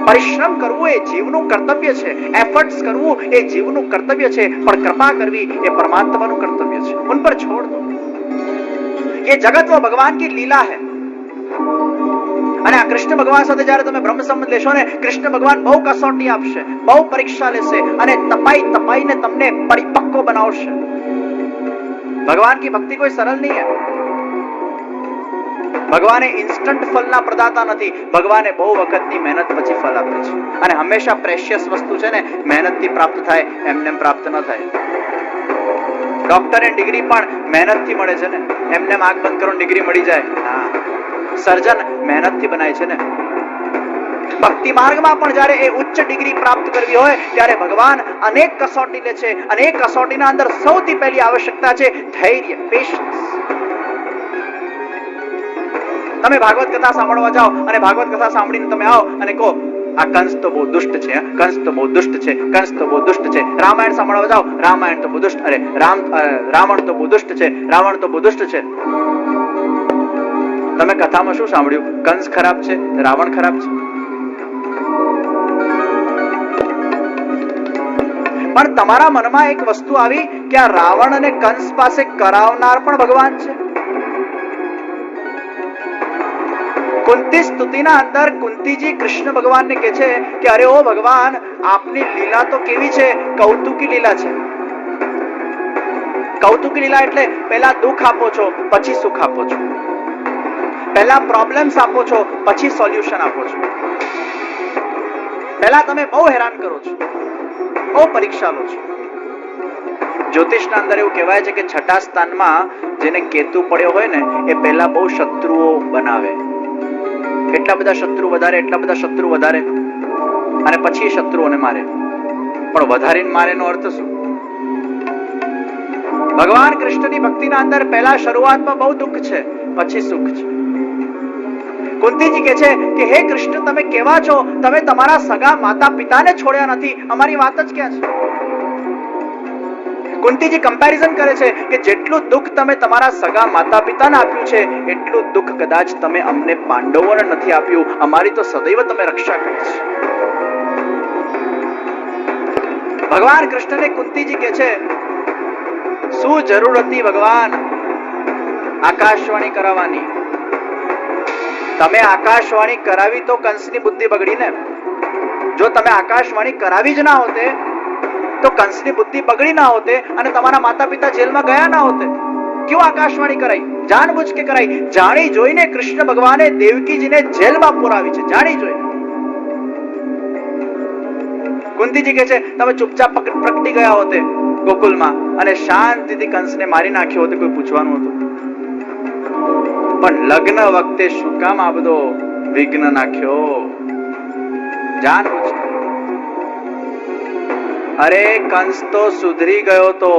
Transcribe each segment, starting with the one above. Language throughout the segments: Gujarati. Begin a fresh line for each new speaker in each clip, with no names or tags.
પરિશ્રમ કરવું એ જીવનું કર્તવ્ય છે, એફર્ટ્સ કરવું એ જીવનું કર્તવ્ય છે, પણ કૃપા કરવી એ પરમાત્માનું કર્તવ્ય છે. ઉન પર છોડ દો. ये जगत वो भगवान की लीला है. અને આ કૃષ્ણ ભગવાન સાથે જ્યારે તમે બ્રહ્મ સંબંધ લેશો ને, કૃષ્ણ ભગવાન બહુ કસોટી આપશે, બહુ પરીક્ષા લેશે અને તપાઈને તમને પરિપક્વ બનાવશે. ભગવાન की भक्ति कोई सरल नहीं है. ભગવાન ઇન્સ્ટન્ટ ફળના પ્રદાતા નથી. ભગવાને બહુ વખતની મહેનત પછી ફળ આપે છે. અને હંમેશા પ્રેશિયસ વસ્તુ છે ને, મહેનતથી પ્રાપ્ત થાય, એમને પ્રાપ્ત ન થાય. ડોક્ટરે ડિગ્રી પણ મહેનતથી મળે છે ને, એમને આંખ બંધ કરો ડિગ્રી મળી જાય? હા. સર્જન મહેનતથી બનાય છે ને. ભક્તિ માર્ગમાં પણ જ્યારે એ ઉચ્ચ ડિગ્રી પ્રાપ્ત કરવી હોય ત્યારે ભગવાન અનેક કસોટી લે છે, અને એ કસોટીના અંદર સૌથી પહેલી આવશ્યકતા છે ધૈર્ય, પેશન્સ. તમે ભાગવત કથા સાંભળવા જાઓ અને ભાગવત કથા સાંભળીને તમે આવો અને કહો આ કંસ તો બહુ દુષ્ટ છે, કંસ તો બહુ દુષ્ટ છે, કંસ તો બહુ દુષ્ટ છે. રામાયણ સાંભળવા જાઓ, રામાયણ તો બહુ દુષ્ટ, અરે રાવણ તો બહુ દુષ્ટ છે, રાવણ તો બહુ દુષ્ટ છે. તમે કથામાં શું સાંભળ્યું? કંસ ખરાબ છે, રાવણ ખરાબ છે. પણ તમારા મનમાં એક વસ્તુ આવી કે આ રાવણ અને કંસ પાસે કરાવનાર પણ ભગવાન છે. કુંતી સ્તુતિના અંદર કુંતીજી કૃષ્ણ ભગવાનને કહે છે કે અરે ઓ ભગવાન, આપની લીલા તો કેવી છે, કૌતુકી લીલા છે. કૌતુકી લીલા એટલે પહેલા દુઃખ આપો છો, પછી સુખ આપો છો. પહેલા પ્રોબ્લેમ્સ આપો છો, પછી સોલ્યુશન આપો છો. પહેલા તમે બહુ હેરાન કરો છો, બહુ પરીક્ષા લો છો. જ્યોતિષના અંદર એવું કહેવાય છે કે છઠ્ઠા સ્થાનમાં જેને કેતુ પડ્યો હોય ને, એ પહેલા બહુ શત્રુઓ બનાવે. એટલા બધા શત્રુ વધારે, એટલા બધા શત્રુ વધારે, અને પછી શત્રુઓને મારે. પણ વધારીને મારે નો અર્થ શું? ભગવાન કૃષ્ણની ભક્તિના અંદર પહેલા શરૂઆતમાં બહુ દુઃખ છે, પછી સુખ છે. કુંતીજી કહે છે કે હે કૃષ્ણ, તમે કેવા છો? તમે તમારા સગા માતા પિતાને છોડ્યા નથી, અમારી વાત જ ક્યાં છે? કુંતીજી કમ્પેરિઝન કરે છે કે જેટલું દુઃખ તમે તમારા સગા માતા પિતાને આપ્યું છે, એટલું દુઃખ કદાચ તમે અમને પાંડવોને નથી આપ્યું. અમારી તો સદૈવ તમે રક્ષા કરી છે. ભગવાન કૃષ્ણને કુંતીજી કહે છે શું જરૂર હતી ભગવાન આકાશવાણી કરાવવાની? તમે આકાશવાણી કરાવી તો કંસની બુદ્ધિ બગડી ને. જો તમે આકાશવાણી કરાવી જ ના હોતે તો કંસની બુદ્ધિ બગડી ના હોતે અને તમારા માતા પિતા જેલમાં ગયા ના હોતે. ક્यों આકાશવાણી કરાઈ? જાણબૂਝ કે કરાઈ. જાણી જોઈને કૃષ્ણ ભગવાને દેવકીજીને જેલમાં પુરાવી છે, જાણી જોઈને. કુંતીજી કહે છે તમે ચૂપચાપ પ્રગટી ગયા હોતે ગોકુલમાં અને શાંતિથી કંસને મારી નાખ્યો હોતે, કોઈ પૂછવાનું હતું? પણ લગ્ન વખતે શું કામ આ બધો વિઘ્ન નાખ્યો? જાણવું છે. અરે કંસ તો સુધરી ગયો તો.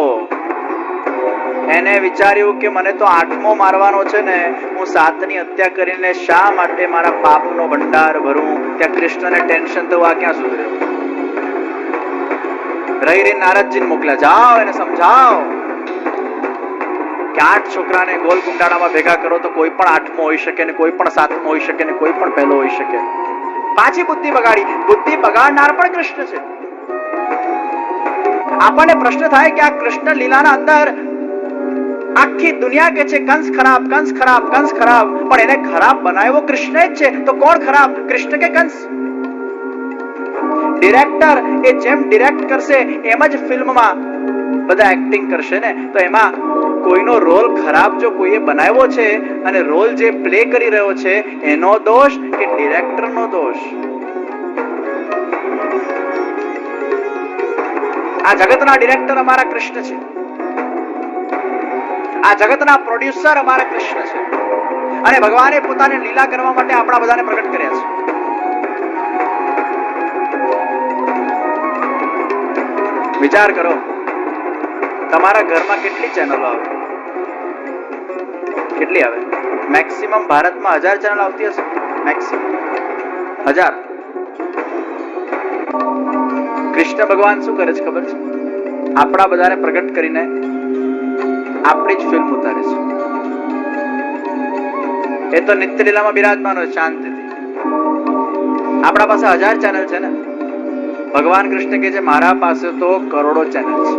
એને વિચાર્યું કે મને તો 8મો મારવાનો છે ને, હું 7ની હત્યા કરીને શા માટે મારા પાપનો ભંડાર ભરું? ત્યાં કૃષ્ણને ટેન્શન તો આ ક્યાં સુધર્યો? રહી નારદજીને મોકલ્યા, જાઓ એને સમજાવો કે 8 છોકરાને ગોલ કુંડાળામાં ભેગા કરો તો કોઈ પણ 8મો હોઈ શકે ને, કોઈ પણ 7મો હોઈ શકે ને, કોઈ પણ પહેલો હોઈ શકે. પાછી બુદ્ધિ બગાડી. બુદ્ધિ બગાડનાર પણ કૃષ્ણ છે. આપણને પ્રશ્ન થાય કે આ કૃષ્ણ લીલાના અંદર આખી દુનિયા કે છે કંસ ખરાબ, કંસ ખરાબ, કંસ ખરાબ, પણ એને ખરાબ બનાવ્યો કૃષ્ણ જ છે. તો કોણ ખરાબ, કૃષ્ણ કે કંસ? ડિરેક્ટર એ જેમ ડિરેક્ટ કરશે એમ જ ફિલ્મમાં બધા એક્ટિંગ કરશે ને. તો એમાં કોઈનો રોલ ખરાબ જો કોઈએ બનાવ્યો છે અને રોલ જે પ્લે કરી રહ્યો છે એનો દોષ કે ડિરેક્ટરનો દોષ? આ જગતના ડિરેક્ટર અમારા કૃષ્ણ છે. આ જગતના પ્રોડ્યુસર અમારા કૃષ્ણ છે. અને ભગવાને પોતાની લીલા કરવા માટે આપણા બધાને પ્રગટ કર્યા છે. વિચાર કરો, તમારા ઘરમાં કેટલી ચેનલો આવે? કેટલી આવે? મેક્સિમમ ભારતમાં 1000 ચેનલ આવતી હશે. મેક્સિમમ 1000. કૃષ્ણ ભગવાન શું કરે છે ખબર છે? આપણા બધાને પ્રગટ કરીને આપણી જ ફિલ્મ ઉતારે છે. એ તો નિત્ય લીલામાં બિરાજમાન હોય શાંતિથી. આપણા પાસે 1000 ચેનલ છે ને, ભગવાન કૃષ્ણ કહે છે મારા પાસે તો કરોડો ચેનલ છે.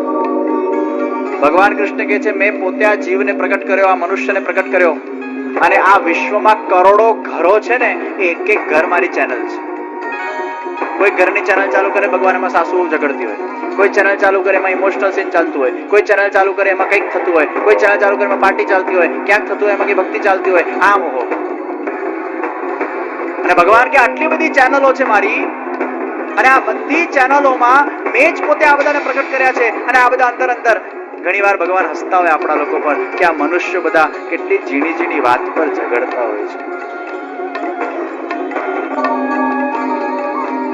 ભગવાન કૃષ્ણ કહે છે મેં પોતે આ જીવને પ્રગટ કર્યો, આ મનુષ્યને પ્રગટ કર્યો, અને આ વિશ્વમાં કરોડો ઘરો છે ને, એક એક ઘર મારી ચેનલ છે. કોઈ ઘરની ચેનલ ચાલુ કરે, ભગવાન એમાં સાસુ ઝઘડતી હોય. કોઈ ચેનલ ચાલુ કરે એમાં ઇમોશનલ સીન ચાલતું હોય. કોઈ ચેનલ ચાલુ કરે એમાં કંઈક થતું હોય. કોઈ ચેનલ ચાલુ કરે એમાં પાર્ટી ચાલતી હોય, ક્યાંક થતું હોય એમાં કઈ ભક્તિ ચાલતી હોય. આમ હો. અને ભગવાન કે આટલી બધી ચેનલો છે મારી, અને આ બધી ચેનલોમાં મેં જ પોતે આ બધાને પ્રગટ કર્યા છે. અને આ બધા અંદર અંદર ઘણી વાર ભગવાન હસતા હોય આપણા લોકો પર કે આ મનુષ્ય બધા કેટલી ઝીણી ઝીણી વાત પર ઝઘડતા હોય છે.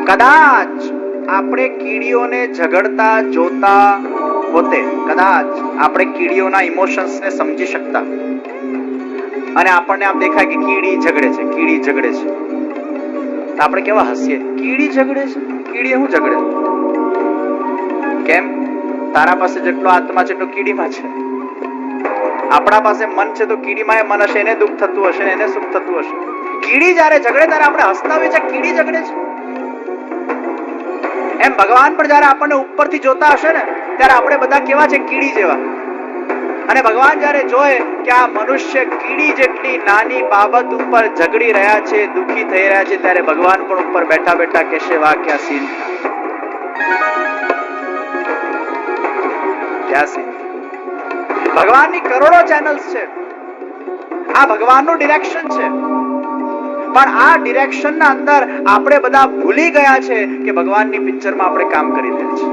કદાચ આપણે કીડીઓને ઝઘડતા જોતા હોતે, કદાચ આપણે કીડીઓના ઇમોશન્સને સમજી શકતા, અને આપણને આમ દેખાય કે કીડી ઝઘડે છે, કીડી ઝઘડે છે, તો આપણે કેવા હસીએ, કીડી ઝઘડે છે, કીડી શું ઝઘડે? કેમ? તારા પાસે જેટલો આત્મા છે એટલો કીડીમાં છે. આપણા પાસે મન છે તો કીડીમાં મન હશે, એને દુઃખ થતું હશે, એને સુખ થતું હશે. કીડી જ્યારે ઝઘડે ત્યારે આપણે હસતા હોઈએ છીએ, કીડી ઝઘડે છે. એમ ભગવાન પણ જ્યારે આપણને ઉપરથી જોતા હશે ને, ત્યારે આપણે બધા કેવા છે, કીડી જેવા. અને ભગવાન જ્યારે જોયે કે આ મનુષ્ય કીડી જેટલી નાની બાબત ઉપર ઝઘડી રહ્યા છે, દુઃખી થઈ રહ્યા છે, ત્યારે ભગવાન પણ ઉપર બેઠા બેઠા કહેશે વાહ ક્યાં સીન થા, ક્યાં સીન. ભગવાનની કરોડો ચેનલ્સ છે, આ ભગવાનનું ડિરેક્શન છે. પણ આ ડિરેક્શન ના અંદર આપણે બધા ભૂલી ગયા છે કે ભગવાનની પિક્ચરમાં આપણે કામ કરી રહ્યા છીએ.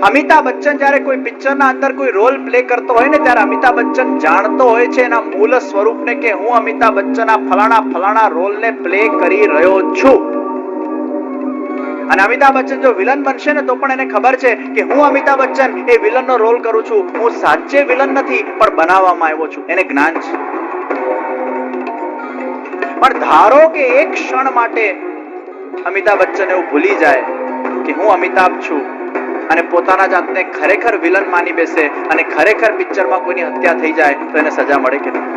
અમિતાભ બચ્ચન જ્યારે કોઈ પિક્ચરના અંદર કોઈ રોલ પ્લે કરતો હોય ને, ત્યારે અમિતાભ બચ્ચન જાણતો હોય છે એના મૂળ સ્વરૂપને કે હું અમિતાભ બચ્ચન આ ફલાણા ફલાણા રોલને પ્લે કરી રહ્યો છું. અને અમિતાભ બચ્ચન જો વિલન બનશે ને તો પણ એને ખબર છે કે હું અમિતાભ બચ્ચન એ વિલનનો રોલ કરું છું, હું સાચે વિલન નથી પણ બનાવવામાં આવ્યો છું. એને જ્ઞાન છે. પણ ધારો કે એક ક્ષણ માટે અમિતાભ બચ્ચન એવું ભૂલી જાય કે હું અમિતાભ છું, અને પોતાના જાતને ખરેખર વિલન માની બેસે, અને ખરેખર પિક્ચરમાં કોઈની હત્યા થઈ જાય તો એને સજા મળે કે નહીં?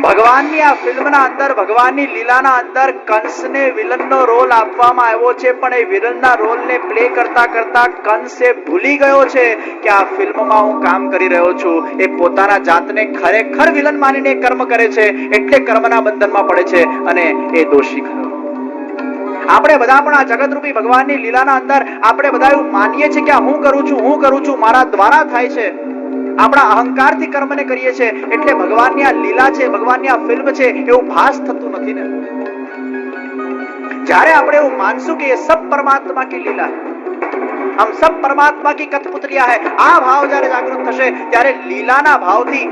ભગવાનની આ ફિલ્મના અંદર, ભગવાનની લીલાના અંદર કંસને વિલનનો રોલ આપવામાં આવ્યો છે, પણ એ વિલનના રોલને પ્લે કરતા કરતા કંસ એ ભૂલી ગયો છે કે આ ફિલ્મમાં હું કામ કરી રહ્યો છું. એ પોતાના જાતને ખરેખર વિલન માનીને કર્મ કરે છે, એટલે કર્મના બંધનમાં પડે છે અને એ દોષી ખરો. આપણે બધા પણ આ જગતરૂપી ભગવાનની લીલાના અંદર આપણે બધા એવું માનીએ છીએ કે હું કરું છું, મારા દ્વારા થાય છે. આપણા અહંકારથી કર્મને કરીએ છીએ, એટલે ભગવાનની આ લીલા છે, ભગવાનની આ ફિલ્મ છે એવું ભાસ થતું નથી ને. જ્યારે આપણે એવું માનશું કે એ સબ પરમાત્મા કી લીલા હૈ, હમ સબ પરમાત્મા કી કઠપુતલિયા હૈ, આ ભાવ જ્યારે જાગૃત થશે ત્યારે લીલાના ભાવથી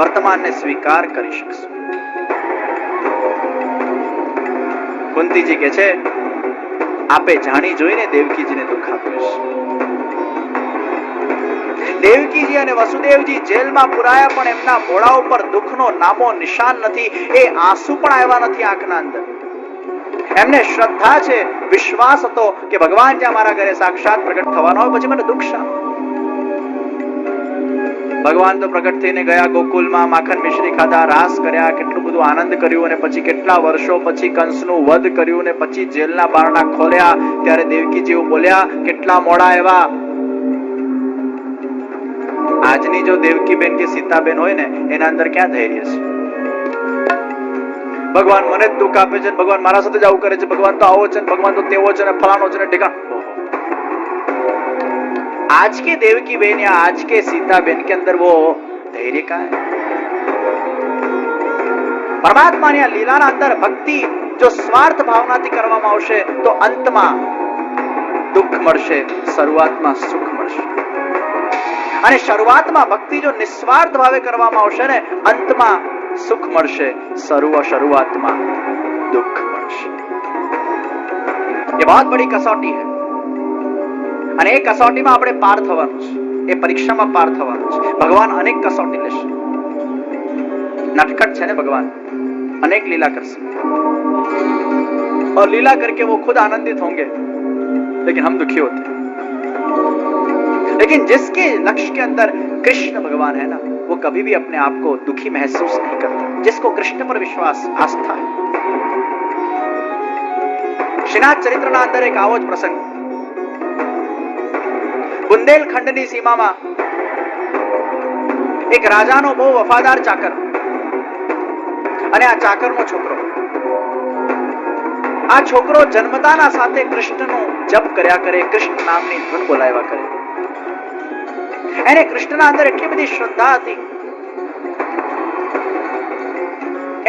વર્તમાનને સ્વીકાર કરી શકશું. કુંતીજી કહે છે આપે જાણી જોઈને દેવકીજીને દુઃખ આપ્યું છે. દેવકીજી અને વસુદેવજી જેલમાં પુરાયા, પણ એમના મોઢા ઉપર દુઃખનો નામો નિશાન નથી. એ આંસુ પણ આવ્યા નથી આંખના અંદર. એમને શ્રદ્ધા છે, વિશ્વાસ હતો કે ભગવાન જ્યાં મારા ઘરે સાક્ષાત પ્રગટ થવાનો હોય પછી મને દુઃખ શા? ભગવાન તો પ્રગટ થઈને ગયા ગોકુલમાં, માખણ મિશ્રી ખાધા, રાસ કર્યા, કેટલું બધું આનંદ કર્યું, અને પછી કેટલા વર્ષો પછી કંસનું વધ કર્યું, અને પછી જેલના બારણા ખોલ્યા ત્યારે દેવકીજી એવું બોલ્યા, કેટલા મોડા આવ્યા. આજની જો દેવકીબેન કે સીતાબેન હોય ને, એના અંદર ક્યાં ધૈર્ય છે? ભગવાન મને જ દુઃખ આપે છે, ભગવાન મારા સાથે જ આવું કરે છે, ભગવાન તો આવો છે, ભગવાન તો તેવો છે, ને ફલાણો છે, ને ઠેકાણ. आज के देवकी बहन या आज के सीता बहन के अंदर वो धैर्य का है? परमात्मा ने लीलाना अंदर भक्ति जो स्वार्थ भावनाથી કરવામાં આવશે તો અંતમાં દુઃખ મળશે, શરૂઆતમાં સુખ મળશે. અને શરૂઆતમાં ભક્તિ જો નિસ્વાર્થ ભાવે કરવામાં આવશે ને, અંતમાં સુખ મળશે, શરૂઆતમાં દુઃખ મળશે. ये बहुत बड़ी कसौटी है. અને એ કસોટીમાં આપણે પાર થવાનું છે, એ પરીક્ષામાં પાર થવાનું છે. ભગવાન અનેક કસોટી લેશે. नटखट है ना भगवान, अनेक लीला कर सकते, और लीला करके वो खुद आनंदित होंगे, लेकिन हम दुखी होते हैं. लेकिन जिसके लक्ष्य के अंदर कृष्ण भगवान है ना, वो कभी भी अपने आप को दुखी महसूस नहीं करता, जिसको कृष्ण पर विश्वास आस्था है। શ્રીનાથ ચરિત્રના અંદર એક આવો જ પ્રસંગ, બુંદેલખંડની સીમામાં એક રાજાનો બહુ વફાદાર ચાકર અને આ ચાકરનો છોકરો. આ છોકરો જન્મતાના સાથે કૃષ્ણનો જપ કર્યા કરે, કૃષ્ણ નામની ધૂન બોલાવ્યા કરે. એને કૃષ્ણના અંદર એટલી બધી શ્રદ્ધા હતી.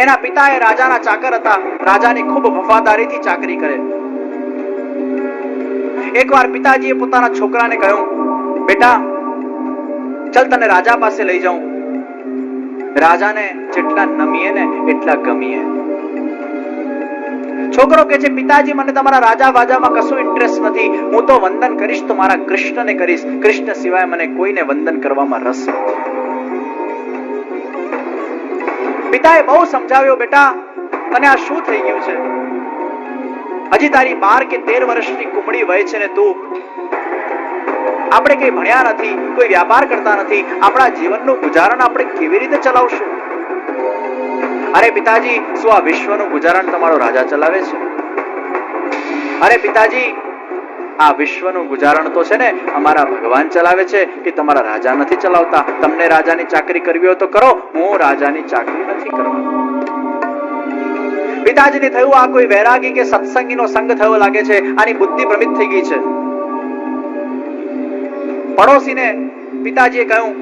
એના પિતા એ રાજાના ચાકર હતા, રાજાની ખૂબ વફાદારીથી ચાકરી કરે. એકવાર પિતાજીએ પોતાના છોકરાને કહ્યું, બેટા ચલ તને રાજા પાસે લઈ જાઉં. રાજાને જેટલા નમીએ ને એટલા ગમીએ. છોકરો કહે છે, પિતાજી મને તમારા રાજા વાજામાં કશું ઇન્ટરેસ્ટ નથી, હું તો વંદન કરીશ તો મારા કૃષ્ણને કરીશ, કૃષ્ણ સિવાય મને કોઈને વંદન કરવામાં રસ નથી. પિતાએ બહુ સમજાવ્યો, બેટા તને આ શું થઈ ગયું છે? હજી તારી 12 કે 13 વર્ષની કુમળી વય છે ને તું, આપણે કઈ ભણ્યા નથી, કોઈ વ્યાપાર કરતા નથી, આપણા જીવનનું ગુજારણ આપણે કેવી રીતે ચલાવશું? અરે પિતાજી, શું આ વિશ્વનું ગુજારણ તમારો રાજા ચલાવે છે? અરે પિતાજી, આ વિશ્વનું ગુજારણ તો છે ને અમારા ભગવાન ચલાવે છે, કે તમારા રાજા નથી ચલાવતા. તમને રાજાની ચાકરી કરવી હોય તો કરો, હું રાજાની ચાકરી નથી કરવા. પિતાજીને થયું આ કોઈ વૈરાગી કે સત્સંગીનો સંગ થયો લાગે છે, આની બુદ્ધિ ભ્રમિત થઈ ગઈ છે. પડોશીને પિતાજીએ કહ્યું,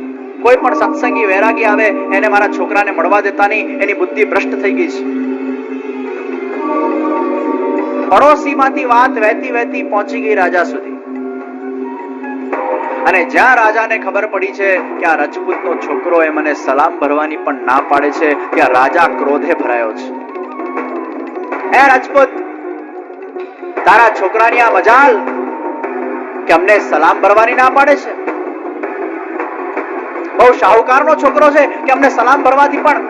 કોઈ પણ સત્સંગી વૈરાગી આવે એને મારા છોકરાને મળવા દેતા નહીં, એની બુદ્ધિ ભ્રષ્ટ થઈ ગઈ છે. પડોશીમાંથી વાત વહેતી વહેતી પહોંચી ગઈ રાજા સુધી. અને જ્યાં રાજાને ખબર પડી છે કે આ રજપૂતનો છોકરો એ મને સલામ ભરવાની પણ ના પાડે છે, ત્યાં રાજા ક્રોધે ભરાયો છે. હે રાજપૂત, તારા છોકરાની આ મજાલ કે અમને સલામ ભરવાની ના પાડે છે. બહુ શાહુકારનો છોકરો છે કે અમને સલામ ભરવાથી પણ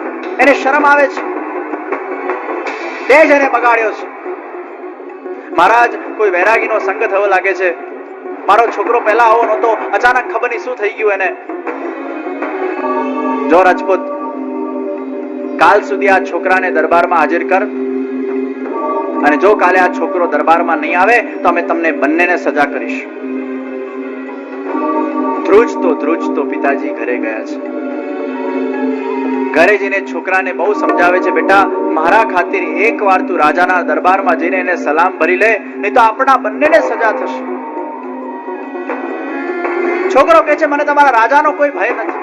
એને શરમ આવે છે. તે જ એને બગાડ્યો છે. મહારાજ, કોઈ વૈરાગીનો સંગ થયો લાગે છે. મારો છોકરો પહેલા આવો નહોતો, અચાનક ખબર નહીં શું થઈ ગયું એને. જો રાજપૂત, કાલ સુધી આ છોકરાને દરબારમાં હાજર કર, અને જો કાલે આ છોકરો દરબારમાં નહીં આવે તો અમે તમને બંનેને સજા કરીશું. ધ્રુજતો પિતાજી ઘરે ગયા છે. ઘરે જઈને છોકરાને બહુ સમજાવે છે, બેટા મારા ખાतिर એકવાર તું રાજાના દરબારમાં જઈને એને સલામ ભરી લે, નહીં તો આપણા બંનેને સજા થશે. છોકરો કહે છે, મને તમારા રાજાનો કોઈ ભય નથી.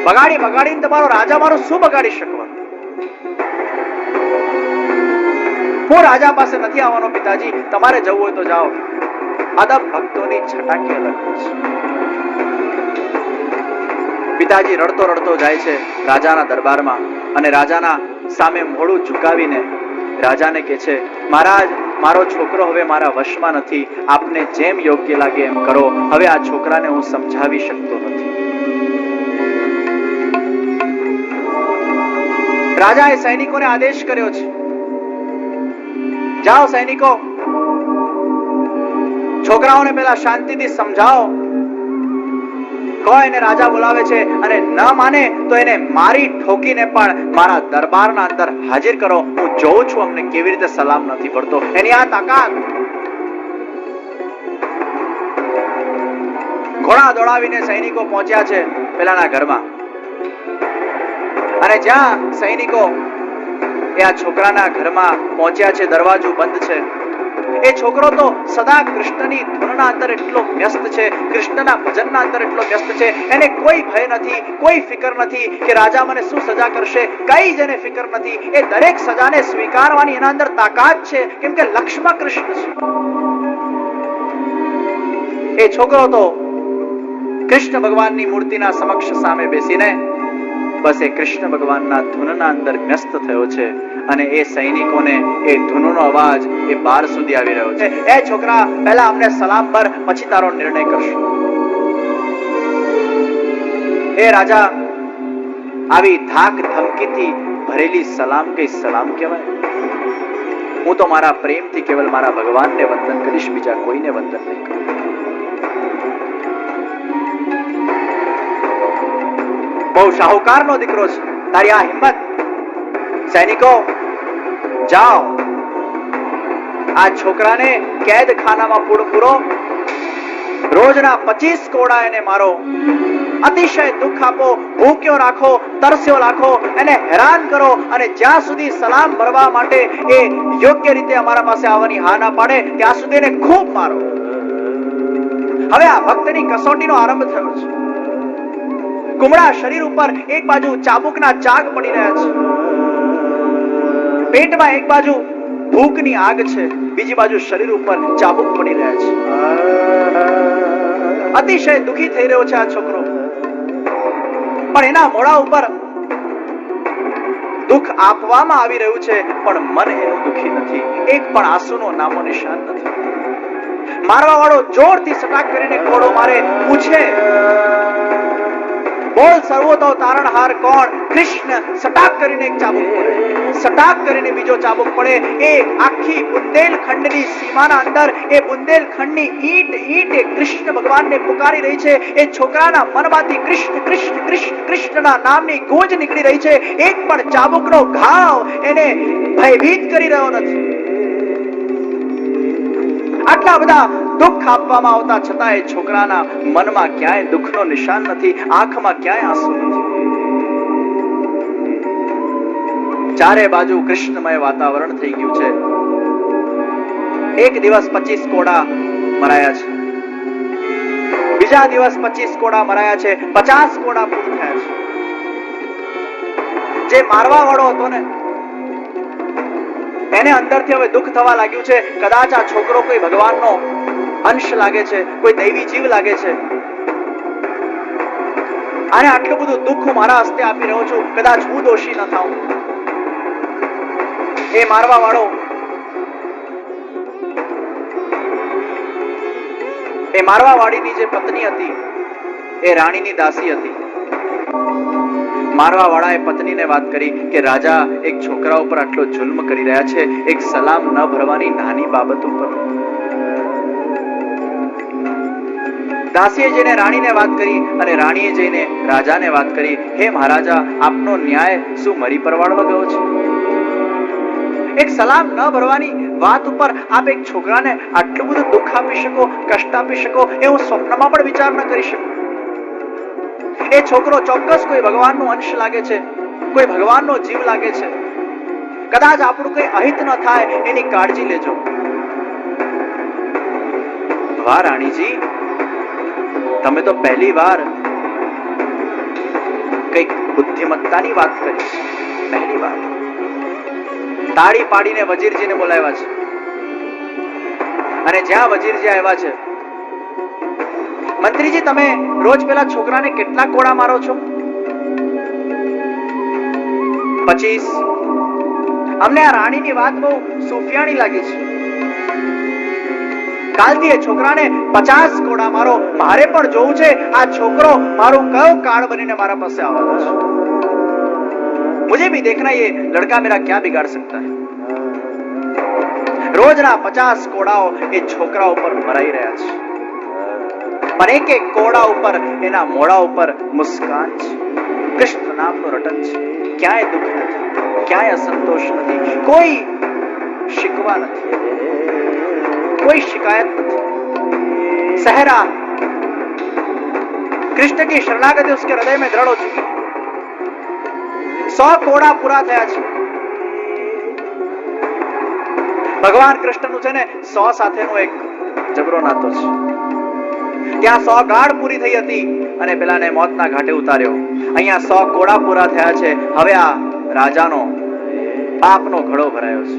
બગાડીને તમારો રાજા મારો શું બગાડી શકવાનો? હું રાજા પાસે નથી આવવાનો પિતાજી, તમારે જવું હોય તો જાઓ. અદબ ભક્તોની છટાકી અલગ છે. પિતાજી રડતો રડતો જાય છે રાજાના દરબારમાં, અને રાજાના સામે મોઢું ઝુકાવીને રાજાને કહે છે, મહારાજ મારો છોકરો હવે મારા વશમાં નથી, આપને જેમ યોગ્ય લાગે એમ કરો. હવે આ છોકરાને હું સમજાવી શકતો નથી. રાજાએ સૈનિકોને આદેશ કર્યો છે, જાઓ સૈનિકો, છોકરાઓને પહેલા શાંતિથી સમજાવો. કોઈને રાજા બોલાવે છે અને ન માને તો એને મારી ઠોકીને પણ મારા દરબારના અંદર હાજર કરો. હું જોઉં છું અમને કેવી રીતે સલામ નથી પડતો, એની આ તાકાત. ઘોડા દોડાવીને સૈનિકો પહોંચ્યા છે પેલાના ઘરમાં, અને જ્યાં સૈનિકો એ આ છોકરાના ઘરમાં પહોંચ્યા છે, દરવાજો બંધ છે. એ છોકરો તો સદા કૃષ્ણની ધૂનના અંદર એટલો વ્યસ્ત છે, કૃષ્ણના ભજનના અંદર એટલો વ્યસ્ત છે, એને કોઈ ભય નથી, કોઈ ફિકર નથી કે રાજા મને શું સજા કરશે, કઈ જ એને ફિકર નથી. એ દરેક સજાને સ્વીકારવાની એના અંદર તાકાત છે, કેમ કે લક્ષ્યમાં કૃષ્ણ છે. એ છોકરો તો કૃષ્ણ ભગવાનની મૂર્તિના સમક્ષ સામે બેસીને બસ એ કૃષ્ણ ભગવાનના ધૂનના અંદર વ્યસ્ત થયો છે, અને એ સૈનિકોને એ ધૂનનો અવાજ એ બાર સુધી આવી રહ્યો છે. એ છોકરા, પહેલા અમને સલામ ભર, પછી તારો નિર્ણય કરશું. એ રાજા, આવી ધાક ધમકીથી ભરેલી સલામ કઈ સલામ કહેવાય? હું તો મારા પ્રેમથી કેવલ મારા ભગવાનને વંદન કરીશ, બીજા કોઈને વંદન નહીં કરું. બહુ શાહુકારનો દીકરો છે, તારી આ હિંમત. સૈનિકો જાઓ, આ છોકરાને કેદખાનામાં પૂરો, રોજના 25 કોડા એને મારો, અતિશય દુઃખ આપો, ભૂખ્યો રાખો, તરસ્યો રાખો, એને હેરાન કરો, અને જ્યાં સુધી સલામ ભરવા માટે એ યોગ્ય રીતે અમારા પાસે આવવાની હા ના પાડે ત્યાં સુધી એને ખૂબ મારો. હવે આ ભક્તની કસોટીનો આરંભ થયો છે. કુમળા શરીર ઉપર એક બાજુ ચાબુકના ચાક પડી રહ્યા છે, પેટમાં એક બાજુ ભૂખની આગ છે, બીજી બાજુ શરીર ઉપર ચાબુક પડી રહ્યા છે. અતિશય દુખી થઈ રહ્યો છે આ છોકરો, પણ એના મોઢા ઉપર દુઃખ આપવામાં આવી રહ્યું છે, પણ મન એનું દુખી નથી. એક પણ આંસુનો નામો નિશાન નથી. મારવા વાળો જોરથી સટાક કરીને કોડો મારે, પૂછે, બોલ સર્વોતો તારણહાર કોણ? કૃષ્ણ. સટાક કરીને એક ચાબુક પડે, સટાક કરીને બીજો ચાબુક પડે. એ આખી બુંદેલખંડની સીમાના અંદર એ બુંદેલખંડની ઈંટ એ કૃષ્ણ ભગવાનને પુકારી રહી છે. એ છોકરાના મનમાંથી કૃષ્ણ કૃષ્ણ કૃષ્ણ કૃષ્ણના નામની ગૂંજ નીકળી રહી છે. એક પણ ચાબુકનો ઘાવ એને ભયભીત કરી રહ્યો નથી. આટલા બધા દુઃખ આપવામાં આવતા છતાં એ છોકરાના મનમાં ક્યાંય દુઃખનો નિશાન નથી, આંખમાં ક્યાંય આંસુ નથી. ચારે બાજુ કૃષ્ણમય વાતાવરણ થઈ ગયું છે. એક દિવસ 25 કોડા મરાયા છે, બીજા દિવસ 25 કોડા મરાયા છે, 50 કોડા પૂર્ણ થયા છે. જે મારવા વાળો હતો ને, એને અંદરથી હવે દુઃખ થવા લાગ્યું છે. કદાચ આ છોકરો કોઈ ભગવાનનો અંશ લાગે છે, કોઈ દૈવી જીવ લાગે છે, અને આટલું બધું દુઃખ હું મારા હસ્તે આપી રહ્યો છું, કદાચ હું દોષી ન થાઉં. એ મારવા વાળો, એ મારવા વાળીની જે પત્ની હતી એ રાણીની દાસી હતી. મારવા વાળાએ પત્નીને વાત કરી કે રાજા એક છોકરા ઉપર આટલો જુલ્મ કરી રહ્યા છે, એક સલામ ન ભરવાની નાની બાબત ઉપર. દાસીએ જઈને રાણીને વાત કરી, અને રાણીએ જઈને રાજાને વાત કરી, હે મહારાજા, આપનો ન્યાય શું મરી પરવાડવા ગયો છે? એક સલામ ન ભરવાની વાત ઉપર આપ એક છોકરાને આટલું બધું દુઃખ આપી શકો, કષ્ટ આપી શકો, એ હું સ્વપ્નમાં પણ વિચાર ન કરી શકું. એ છોકરો ચોક્કસ કોઈ ભગવાનનો અંશ લાગે છે, કોઈ ભગવાનનો જીવ લાગે છે. કદાચ આપણું કોઈ અહિત ન થાય એની કાળજી લેજો. વાહ રાણીજી, તમે તો પહેલી વાર કઈક બુદ્ધિમત્તાની વાત કરી છે, પહેલી વાર. તાળી પાડીને વજીરજીને બોલાવ્યા છે, અને જ્યાં વજીરજી આવ્યા છે, મંત્રીજી તમે રોજ પેલા છોકરાને કેટલા કોડા મારો છો? 25. અમને આ રાણીની વાત બહુ સુફિયાણી લાગી છે. કાલથી એ છોકરાને 50 કોડા મારો. મારે પણ જોવું છે આ છોકરો મારું કયો કાળ બનીને મારા પાસે આવવાનો છે. मुझे भी देखना ये लड़का मेरा क्या बिगाड़ सकता है. રોજના 50 કોડાઓ એ છોકરા ઉપર મરાઈ રહ્યા છે, પણ એક એક કોડા ઉપર એના મોઢા ઉપર મુસ્કાન છે, કૃષ્ણ નામનું રટન છે. ક્યાંય દુઃખ નથી, ક્યાંય અસંતોષ નથી, કોઈ શિકવા નથી, कोई शिकायत नहीं. सहरा कृष्ण की शरणागति उसके हृदय में दृढ़ हो चुकी. 100 कोड़ा पूरा થયા છે. ભગવાન કૃષ્ણનું છે ને 100 સાથેનો એક જબરો નાતો છે. ત્યાં 100 ગાઢ પૂરી થઈ હતી અને પેલાને મોતના ઘાટે ઉતાર્યો. અહીંયા 100 કોડા પૂરા થયા છે. હવે આ રાજાનો પાપનો ઘડો ભરાયો છે.